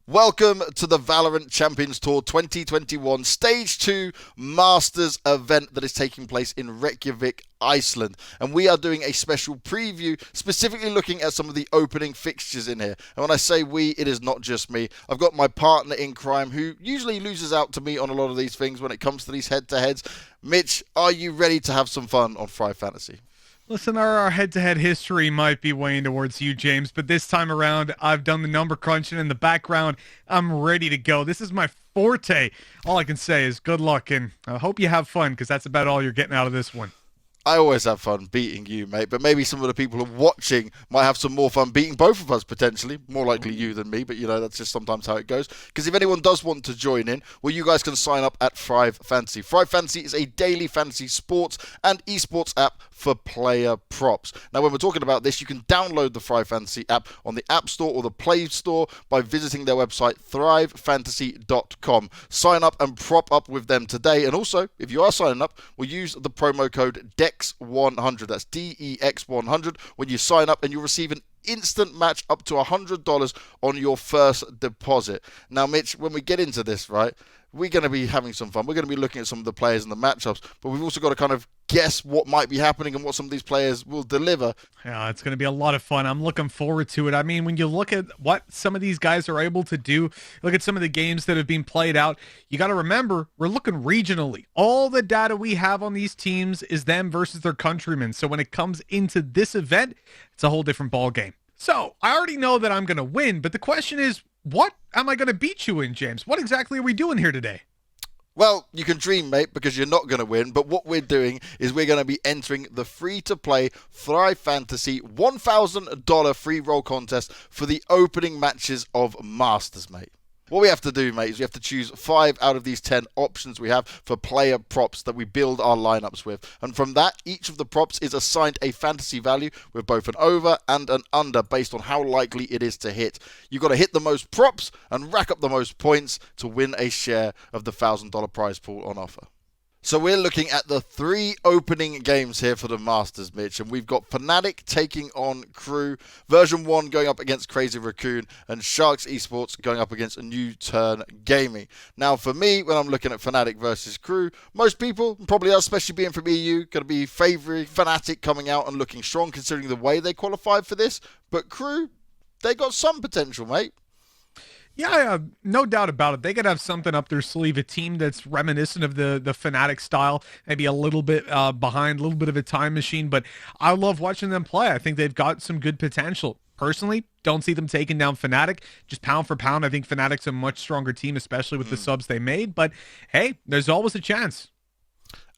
Welcome to the VALORANT Champions Tour 2021 Stage 2 Masters event that is taking place in Reykjavik, Iceland. And we are doing a special preview, specifically looking at some of the opening fixtures in here. And when I say we, it is not just me. I've got my partner in crime who usually loses out to me on a lot of these things when it comes to these head-to-heads. Mitch, are you ready to have some fun on ThriveFantasy? Listen, our head-to-head history might be weighing towards you, James, but this time around, I've done the number crunching in the background. I'm ready to go. This is my forte. All I can say is good luck, and I hope you have fun, because that's about all you're getting out of this one. I always have fun beating you, mate, but maybe some of the people who are watching might have some more fun beating both of us, potentially. More likely you than me, but, you know, that's just sometimes how it goes. Because if anyone does want to join in, well, you guys can sign up at ThriveFantasy. ThriveFantasy is a daily fantasy sports and esports app for player props. Now, when we're talking about this, you can download the ThriveFantasy app on the App Store or the Play Store by visiting their website, thrivefantasy.com. Sign up and prop up with them today. And also, if you are signing up, we'll use the promo code DEX100. That's DEX100 when you sign up, and you'll receive an instant match up to $100 on your first deposit. Now, Mitch, when we get into this, right, we're going to be having some fun. We're going to be looking at some of the players and the matchups, but we've also got to kind of guess what might be happening and what some of these players will deliver. Yeah, it's going to be a lot of fun. I'm looking forward to it. I mean, when you look at what some of these guys are able to do, look at some of the games that have been played out, you got to remember, we're looking regionally. All the data we have on these teams is them versus their countrymen. So when it comes into this event, it's a whole different ball game. So I already know that I'm going to win, but the question is, what am I going to beat you in, James? What exactly are we doing here today? Well, you can dream, mate, because you're not going to win. But what we're doing is we're going to be entering the free-to-play ThriveFantasy $1,000 free roll contest for the opening matches of Masters, mate. What we have to do, mate, is we have to choose 5 out of these 10 options we have for player props that we build our lineups with. And from that, each of the props is assigned a fantasy value with both an over and an under based on how likely it is to hit. You've got to hit the most props and rack up the most points to win a share of the $1,000 prize pool on offer. So we're looking at the 3 opening games here for the Masters, Mitch, and we've got Fnatic taking on Crew, version 1 going up against Crazy Raccoon, and Sharks Esports going up against New Turn Gaming. Now, for me, when I'm looking at Fnatic versus Crew, most people, probably us, especially being from EU, going to be favouring Fnatic coming out and looking strong considering the way they qualified for this, but Crew, they got some potential, mate. Yeah, no doubt about it. They could have something up their sleeve, a team that's reminiscent of the Fnatic style, maybe a little bit behind, a little bit of a time machine, but I love watching them play. I think they've got some good potential. Personally, don't see them taking down Fnatic. Just pound for pound, I think Fnatic's a much stronger team, especially with the subs they made, but hey, there's always a chance.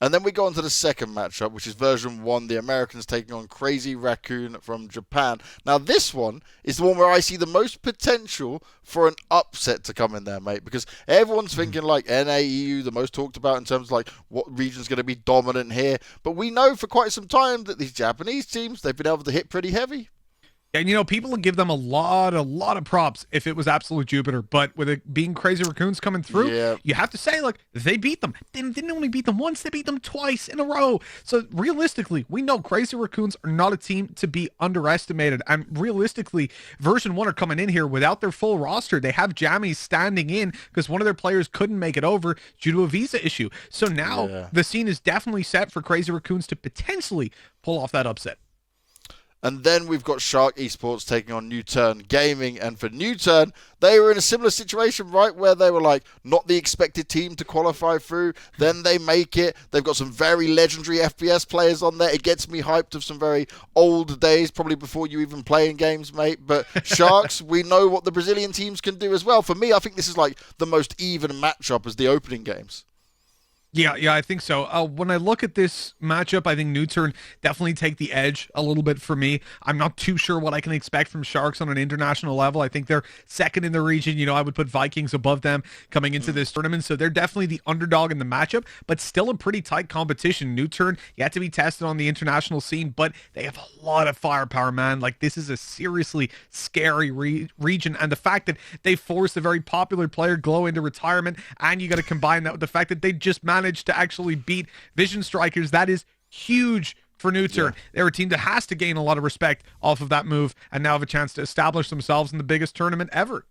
And then we go on to the second matchup, which is version 1, the Americans taking on Crazy Raccoon from Japan. Now, this one is the one where I see the most potential for an upset to come in there, mate, because everyone's thinking like NAEU, the most talked about in terms of like what region's going to be dominant here. But we know for quite some time that these Japanese teams, they've been able to hit pretty heavy. And, you know, people would give them a lot of props if it was Absolute Jupiter. But with it being Crazy Raccoons coming through, you have to say, look, they beat them. They didn't only beat them once, they beat them twice in a row. So realistically, we know Crazy Raccoons are not a team to be underestimated. And realistically, version 1 are coming in here without their full roster. They have Jammies standing in because one of their players couldn't make it over due to a visa issue. So now the scene is definitely set for Crazy Raccoons to potentially pull off that upset. And then we've got Shark Esports taking on New Turn Gaming. And for New Turn, they were in a similar situation, right, where they were like not the expected team to qualify through. Then they make it. They've got some very legendary FPS players on there. It gets me hyped of some very old days, probably before you even playing games, mate. But Sharks, we know what the Brazilian teams can do as well. For me, I think this is like the most even matchup as the opening games. Yeah, I think so. When I look at this matchup, I think New Turn definitely take the edge a little bit for me. I'm not too sure what I can expect from Sharks on an international level. I think they're second in the region. You know, I would put Vikings above them coming into this tournament. So they're definitely the underdog in the matchup, but still a pretty tight competition. New Turn, you have to be tested on the international scene, but they have a lot of firepower, man. Like, this is a seriously scary region. And the fact that they forced a very popular player, Glow, into retirement, and you got to combine that with the fact that they just managed to actually beat Vision Strikers. That is huge for New Turn. They're a team that has to gain a lot of respect off of that move and now have a chance to establish themselves in the biggest tournament ever.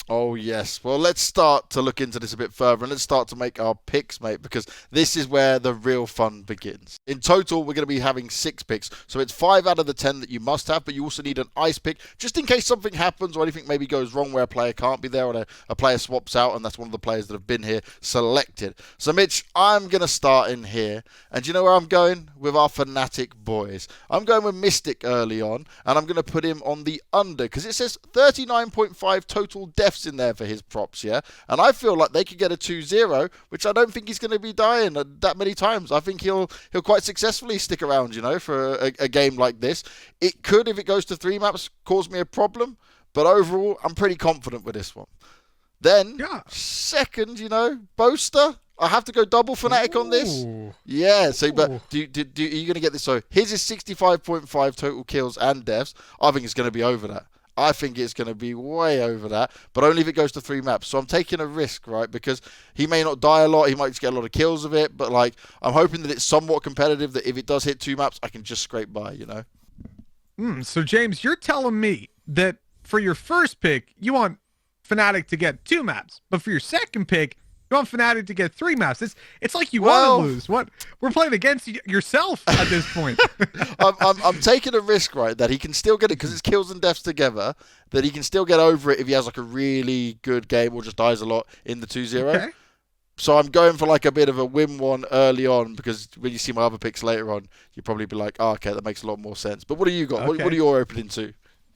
Oh, yes. Well, let's start to look into this a bit further and let's start to make our picks, mate, because this is where the real fun begins. In total, we're going to be having 6 picks. So it's 5 out of the 10 that you must have, but you also need an ice pick just in case something happens or anything maybe goes wrong where a player can't be there or a player swaps out, and that's one of the players that have been here selected. So, Mitch, I'm going to start in here. And do you know where I'm going? With our Fnatic boys. I'm going with Mystic early on, and I'm going to put him on the under because it says 39.5 total deaths in there for his props, yeah? And I feel like they could get a 2-0, which I don't think he's going to be dying that many times. I think he'll quite successfully stick around, you know, for a game like this. It could, if it goes to 3 maps, cause me a problem, but overall, I'm pretty confident with this one. Then, second, you know, Boaster. I have to go double Fnatic on this. Yeah, so but are you going to get this? So his is 65.5 total kills and deaths. I think it's going to be over that. I think it's going to be way over that, but only if it goes to 3 maps. So I'm taking a risk, right? Because he may not die a lot. He might just get a lot of kills of it. But, like, I'm hoping that it's somewhat competitive, that if it does hit 2 maps, I can just scrape by, you know? So, James, you're telling me that for your first pick, you want Fnatic to get 2 maps. But for your second pick, you want Fnatic to get 3 maps. It's like you want to lose. What? We're playing against yourself at this point. I'm taking a risk, right, that he can still get it because it's kills and deaths together, that he can still get over it if he has like a really good game or just dies a lot in the 2-0. Okay. So I'm going for like a bit of a win one early on because when you see my other picks later on, you'll probably be like, oh, okay, that makes a lot more sense. But what do you got? Okay. What are you opening to?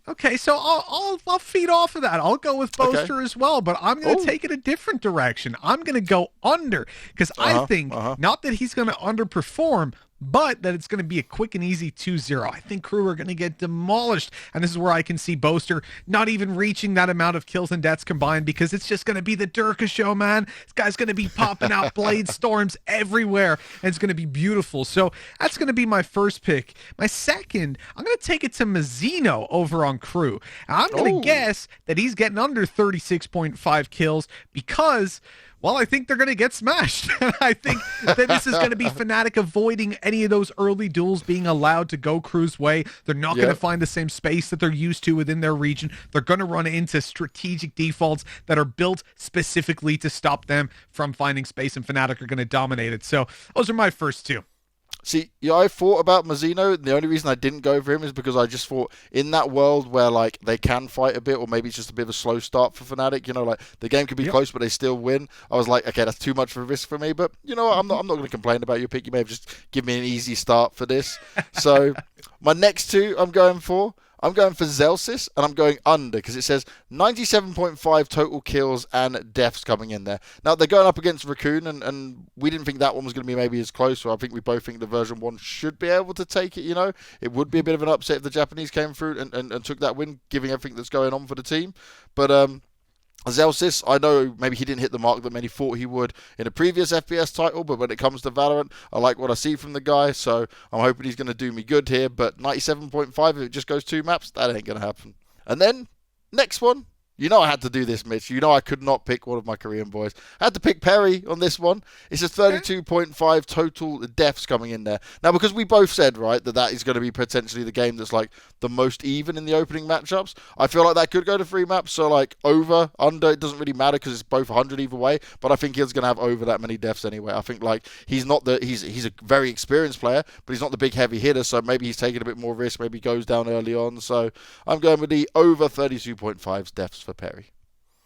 Okay, so I'll feed off of that. I'll go with Boaster as well, but I'm going to take it a different direction. I'm going to go under because I think not that he's going to underperform, but that it's going to be a quick and easy 2-0. I think Crew are going to get demolished, and this is where I can see Boaster not even reaching that amount of kills and deaths combined because it's just going to be the Durka show, man. This guy's going to be popping out blade storms everywhere, and it's going to be beautiful. So that's going to be my first pick. My second, I'm going to take it to Mazzino over on Crew. And I'm going to guess that he's getting under 36.5 kills because... well, I think they're going to get smashed. I think that this is going to be Fnatic avoiding any of those early duels being allowed to go Crew's way. They're not going to find the same space that they're used to within their region. They're going to run into strategic defaults that are built specifically to stop them from finding space, and Fnatic are going to dominate it. So those are my first 2. See, yeah, I thought about Mazzino. The only reason I didn't go for him is because I just thought in that world where, like, they can fight a bit or maybe it's just a bit of a slow start for Fnatic, you know, like, the game could be close but they still win. I was like, okay, that's too much of a risk for me. But, you know what, I'm not going to complain about your pick. You may have just given me an easy start for this. So, my next 2 I'm going for Zelsis, and I'm going under because it says 97.5 total kills and deaths coming in there. Now, they're going up against Raccoon, and we didn't think that one was going to be maybe as close, so I think we both think the version 1 should be able to take it, you know. It would be a bit of an upset if the Japanese came through and took that win, given everything that's going on for the team. But, Zelsis, I know maybe he didn't hit the mark that many thought he would in a previous FPS title, but when it comes to Valorant, I like what I see from the guy, so I'm hoping he's going to do me good here, but 97.5, if it just goes 2 maps, that ain't going to happen. And then, next one. You know I had to do this, Mitch. You know I could not pick one of my Korean boys. I had to pick Perry on this one. It's a 32.5 total deaths coming in there. Now, because we both said, right, that is going to be potentially the game that's, like, the most even in the opening matchups, I feel like that could go to 3 maps. So, like, over, under, it doesn't really matter because it's both 100 either way. But I think he's going to have over that many deaths anyway. I think, like, he's a very experienced player, but he's not the big heavy hitter. So maybe he's taking a bit more risk. Maybe he goes down early on. So I'm going with the over 32.5 deaths for Perry.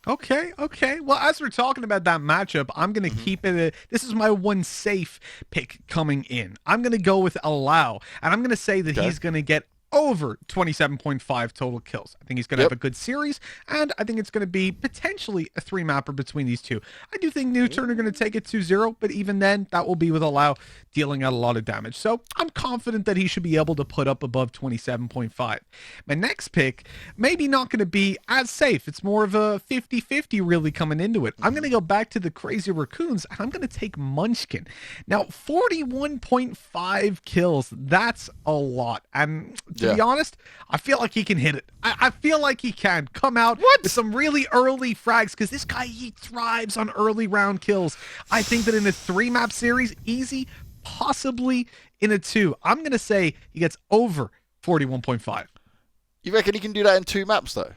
Okay. Well, as we're talking about that matchup, I'm going to keep it. This is my one safe pick coming in. I'm going to go with Allow, and I'm going to say that he's going to get over 27.5 total kills. I think he's going to have a good series, and I think it's going to be potentially a 3-mapper between these two. I do think Newturn are going to take it 2-0, but even then, that will be with Allow dealing out a lot of damage. So I'm confident that he should be able to put up above 27.5. My next pick, maybe not going to be as safe. It's more of a 50-50 really coming into it. I'm going to go back to the Crazy Raccoons, and I'm going to take Munchkin. Now, 41.5 kills, that's a lot. And to be honest, I feel like he can hit it. I feel like he can come out with some really early frags because this guy, he thrives on early round kills. I think that in a 3-map series, easy, possibly in a 2. I'm going to say he gets over 41.5. You reckon he can do that in 2 maps, though?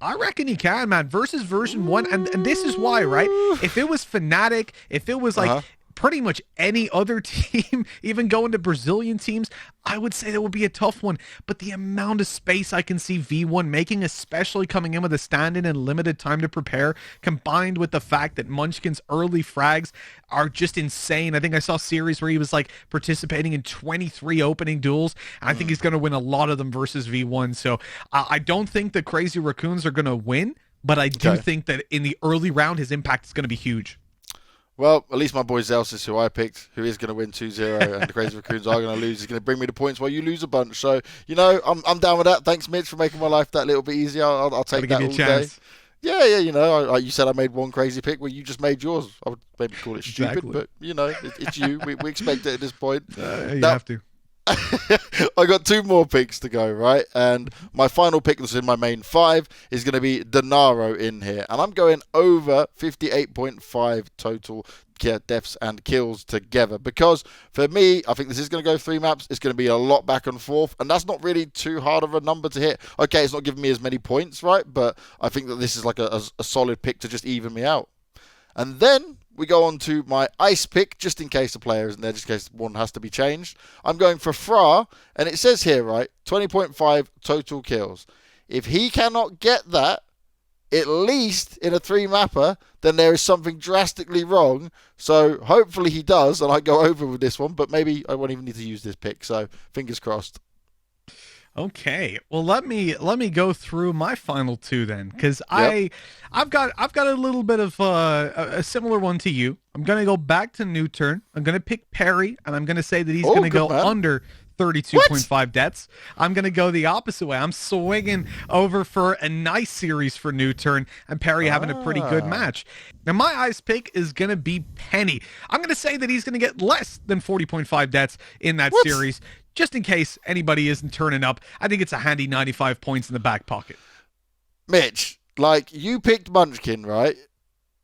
I reckon he can, man. Versus version 1, and this is why, right? If it was Fnatic, if it was like pretty much any other team, even going to Brazilian teams, I would say that would be a tough one. But the amount of space I can see V1 making, especially coming in with a stand-in and limited time to prepare, combined with the fact that Munchkin's early frags are just insane. I think I saw a series where he was like participating in 23 opening duels, and I think he's going to win a lot of them versus V1. So I don't think the Crazy Raccoons are going to win, but I do think that in the early round, his impact is going to be huge. Well, at least my boy Zelsis, who I picked, who is going to win 2-0, and the Crazy Raccoons are going to lose, is going to bring me the points while you lose a bunch. So, you know, I'm down with that. Thanks, Mitch, for making my life that little bit easier. I'll take that all day. Yeah, you know, you said I made one crazy pick. Well, you just made yours. I would maybe call it stupid, but, you know, it's you. We expect it at this point. You have to. I got 2 more picks to go, right? And my final pick that's in my main 5 is going to be Denaro in here. And I'm going over 58.5 total deaths and kills together. Because for me, I think this is going to go 3 maps. It's going to be a lot back and forth. And that's not really too hard of a number to hit. Okay, it's not giving me as many points, right? But I think that this is like a solid pick to just even me out. And then we go on to my ice pick, just in case the player isn't there, just in case one has to be changed. I'm going for Fra, and it says here, right, 20.5 total kills. If he cannot get that, at least in a 3-mapper, then there is something drastically wrong. So hopefully he does, and I go over with this one, but maybe I won't even need to use this pick, so fingers crossed. Okay, well let me go through my final 2 then, because I've got a little bit of a similar one to you. I'm gonna go back to new turn. I'm gonna pick Perry, and I'm gonna say that he's gonna go under 32.5 deaths. I'm gonna go the opposite way. I'm swinging over for a nice series for new turn, and Perry having a pretty good match. Now my ice pick is gonna be Penny. I'm gonna say that he's gonna get less than 40.5 deaths in that series. Just in case anybody isn't turning up, I think it's a handy 95 points in the back pocket. Mitch, like, you picked Munchkin, right?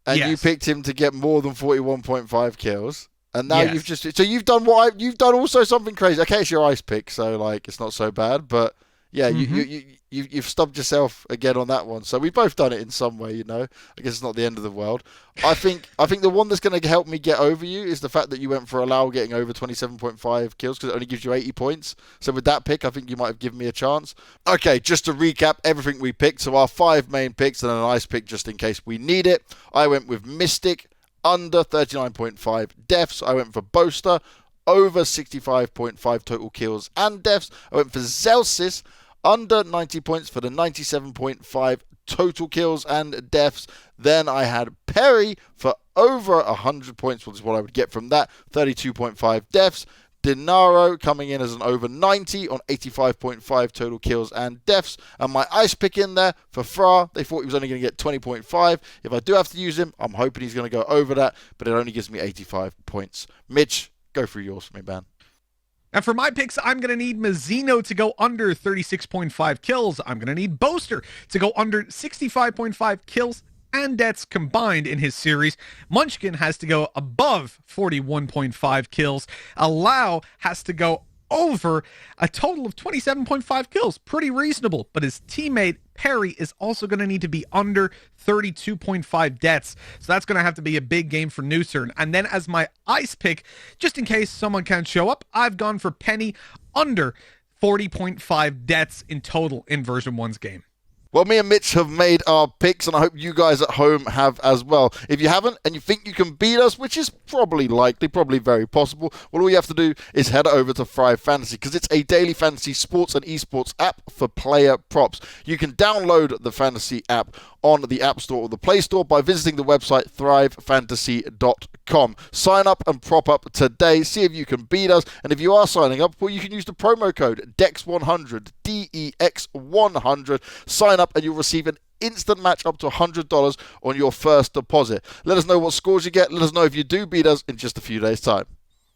And you picked him to get more than 41.5 kills. And now you've just... So you've done you've done also something crazy. Okay, it's your ice pick, so, like, it's not so bad. But, yeah, you've stubbed yourself again on that one. So we've both done it in some way, you know. I guess it's not the end of the world. I think the one that's going to help me get over you is the fact that you went for Allow getting over 27.5 kills, because it only gives you 80 points. So with that pick, I think you might have given me a chance. Okay, just to recap everything we picked. So our 5 main picks and an ice pick just in case we need it. I went with Mystic, under 39.5 deaths. I went for Boaster, over 65.5 total kills and deaths. I went for Zelsis, under 90 points for the 97.5 total kills and deaths. Then I had Perry for over 100 points, which is what I would get from that, 32.5 deaths. Denaro coming in as an over 90 on 85.5 total kills and deaths. And my ice pick in there for Fra, they thought he was only going to get 20.5. If I do have to use him, I'm hoping he's going to go over that, but it only gives me 85 points. Mitch, go through yours for me, man. And for my picks, I'm going to need Mazzino to go under 36.5 kills. I'm going to need Boaster to go under 65.5 kills and deaths combined in his series. Munchkin has to go above 41.5 kills. Allow has to go over a total of 27.5 kills. Pretty reasonable. But his teammate Perry is also going to need to be under 32.5 deaths. So that's going to have to be a big game for Newcern. And then as my ice pick, just in case someone can't show up, I've gone for Penny under 40.5 deaths in total in version 1's game. Well, me and Mitch have made our picks, and I hope you guys at home have as well. If you haven't, and you think you can beat us, which is probably likely, probably very possible, well, all you have to do is head over to ThriveFantasy, because it's a daily fantasy sports and esports app for player props. You can download the fantasy app on the App Store or the Play Store by visiting the website ThriveFantasy.com. Sign up and prop up today. See if you can beat us. And if you are signing up, well, you can use the promo code DEX100, DEX100. Sign up and you'll receive an instant match up to $100 on your first deposit. Let us know what scores you get. Let us know if you do beat us in just a few days' time.